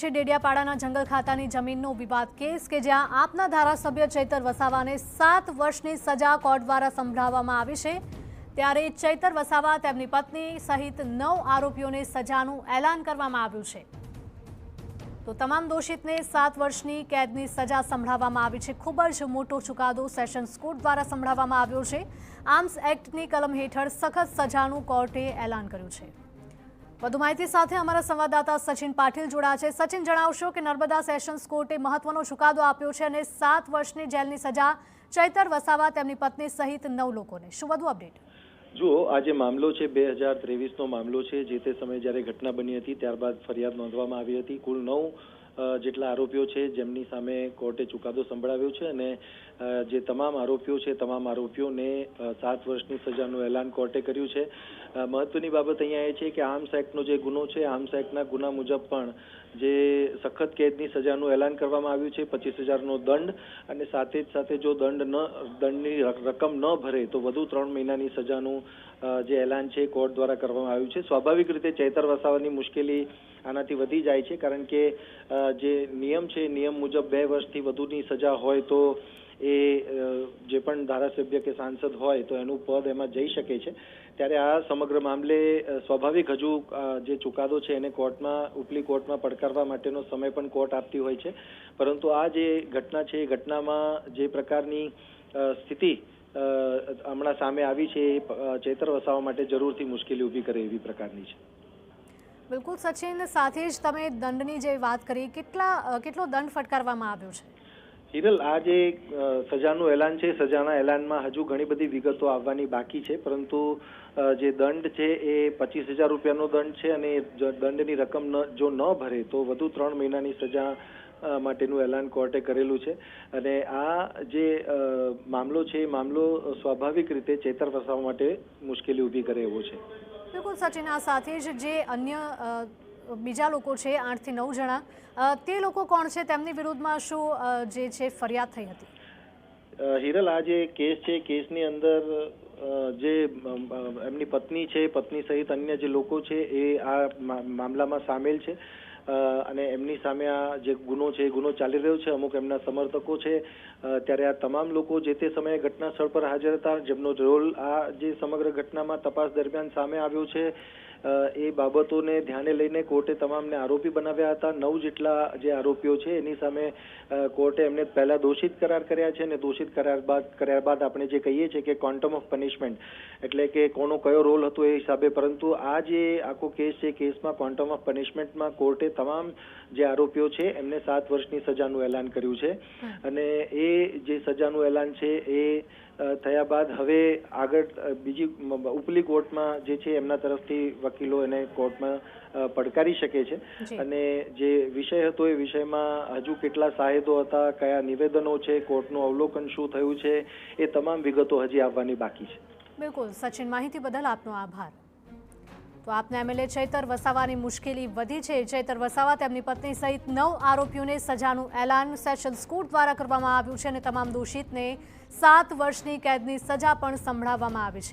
છે ડેડિયાપાડાના જંગલ ખાતાની જમીનનો વિવાદ કેસ કે જ્યાં આપના ધારાસભ્ય ચૈતર વસાવાને 7 વર્ષની સજા કોર્ટ દ્વારા સંભળાવવામાં આવી છે। ત્યારે ચૈતર વસાવા તેમની પત્ની સહિત 9 આરોપીઓને સજાનું એલાન કરવામાં આવ્યું છે। તો તમામ દોષિતને 7 વર્ષની કેદની સજા સંભળાવવામાં આવી છે। ખૂબ જ મોટો ચુકાદો સેશન્સ કોર્ટ દ્વારા સંભળાવવામાં આવ્યો છે। આર્મ્સ એક્ટની કલમ હેઠળ સખત સજાનું કોર્ટે એલાન કર્યું છે। વધુ માહિતી સાથે અમારા સંવાદદાતા સચિન પાટીલ જોડાયા છે। સચિન, જણાવશો કે નર્મદા સેશન્સ કોર્ટે મહત્વનો ચુકાદો આપ્યો છે અને 7 વર્ષની જેલની સજા ચૈતર વસાવા તેમની પત્ની સહિત 9 લોકોને। શું વધુ અપડેટ? જુઓ, આ જે મામલો છે 2023નો મામલો છે। જે તે સમયે જ્યારે ઘટના બની હતી ત્યારબાદ ફરિયાદ નોંધવામાં આવી હતી। કુલ 9 જેટલા આરોપીઓ છે જેમની સામે કોર્ટે ચુકાદો સંભળાવ્યો છે અને જે તમામ આરોપીઓ છે તમામ આરોપીઓને 7 વર્ષની સજાનું એલાન કોર્ટે કર્યું છે। મહત્વની બાબત અહીંયા એ છે કે આર્મ્સ એક્ટનો જે ગુનો છે આર્મ્સ એક્ટના ગુના મુજબ પણ જે સખત કેદની સજાનું એલાન કરવામાં આવ્યું છે। 25,000નો દંડ અને સાથે જો દંડની રકમ ન ભરે તો વધુ 3 મહિનાની સજાનું જે એલાન છે કોર્ટ દ્વારા કરવામાં આવ્યું છે। સ્વાભાવિક રીતે ચૈતર વસાવાની મુશ્કેલી આનાથી વધી જાય છે, કારણ કે જે નિયમ છે નિયમ મુજબ 2 વર્ષથી વધુની સજા હોય તો એ જે પણ ધારાસભ્ય કે સાંસદ હોય તો એનું પદ એમાં જઈ શકે છે। ત્યારે આ સમગ્ર મામલે સ્વાભાવિક હજુ જે ચુકાદો છે એને ઉપલી કોર્ટમાં પડકારવા માટેનો સમય પણ કોર્ટ આપતી હોય છે, પરંતુ આ જે ઘટના છે એ ઘટનામાં જે પ્રકારની સ્થિતિ હમણાં સામે આવી છે એ ચૈતર વસાવા માટે જરૂરથી મુશ્કેલી ઊભી કરે એવી પ્રકારની છે। બિલકુલ સચિન, સાથે જ તમે દંડની જે વાત કરી, કેટલો દંડ ફટકારવામાં આવ્યો છે? હિરલ, આ જે સજાનું એલાન છે સજાના એલાનમાં હજુ ઘણી બધી વિગતો આવવાની બાકી છે, પરંતુ જે દંડ છે એ 25,000 રૂપિયાનો દંડ છે અને દંડની રકમ જો ન ભરે તો વધુ 3 મહિનાની સજા માટેનું એલાન કોર્ટે કરેલું છે। અને આ જે મામલો છે એ મામલો સ્વાભાવિક રીતે ચૈતર વસાવા માટે મુશ્કેલી ઊભી કરે એવો છે। બિલકુલ સચિન, આ સાથે જ જે અન્ય બીજા લોકો છે 8 થી 9 જણા, તે લોકો કોણ છે? તેમની વિરુદ્ધમાં શું જે છે ફરિયાદ થઈ હતી? હિરલ, આ જે કેસ છે કેસની અંદર જે એમની પત્ની છે, પત્ની સહિત અન્ય જે લોકો છે એ આ મામલામાં સામેલ છે અને એમની સામે આ જે ગુનો છે એ ગુનો ચાલી રહ્યો છે। અમુક એમના સમર્થકો છે। ત્યારે આ તમામ લોકો જે તે સમયે ઘટના સ્થળ પર હાજર હતા, જેમનો રોલ આ જે સમગ્ર ઘટનામાં તપાસ દરમિયાન સામે આવ્યો છે એ બાબતોને ધ્યાને લઈને કોર્ટે તમામને આરોપી બનાવ્યા હતા। 9 જેટલા જે આરોપીઓ છે એની સામે કોર્ટે એમને પહેલા દોષિત કરાર કર્યા છે અને દોષિત કર્યા બાદ આપણે જે કહીએ છીએ કે ક્વોન્ટમ ઓફ પનિશમેન્ટ, એટલે કે કોનો કયો રોલ હતો એ હિસાબે, પરંતુ આ જે આખો કેસ છે કેસમાં ક્વોન્ટમ ઓફ પનિશમેન્ટમાં કોર્ટે તમામ જે આરોપીઓ છે એમને 7 વર્ષની સજાનું એલાન કર્યું છે। અને એ જે સજાનું એલાન છે એ થયા બાદ હવે આગળ બીજી ઉપલી કોર્ટમાં જે છે એમના તરફથી વકીલો એને કોર્ટમાં પડકારી શકે છે। અને જે વિષય હતો એ વિષયમાં હજુ કેટલા સાહેદો હતા, કયા નિવેદનો છે, કોર્ટનું અવલોકન શું થયું છે, એ તમામ વિગતો હજી આવવાની બાકી છે। બિલકુલ સચિન, માહિતી બદલ આપનો આભાર। તો આપના એમએલએ ચૈતર વસાવાની મુશ્કેલી વધી છે। ચૈતર વસાવા તેમની પત્ની સહિત 9 આરોપીઓને સજાનું એલાન સેશન્સ કોર્ટ દ્વારા કરવામાં આવ્યું છે અને તમામ દોષિતને 7 વર્ષની કેદની સજા પણ સંભળાવવામાં આવી છે।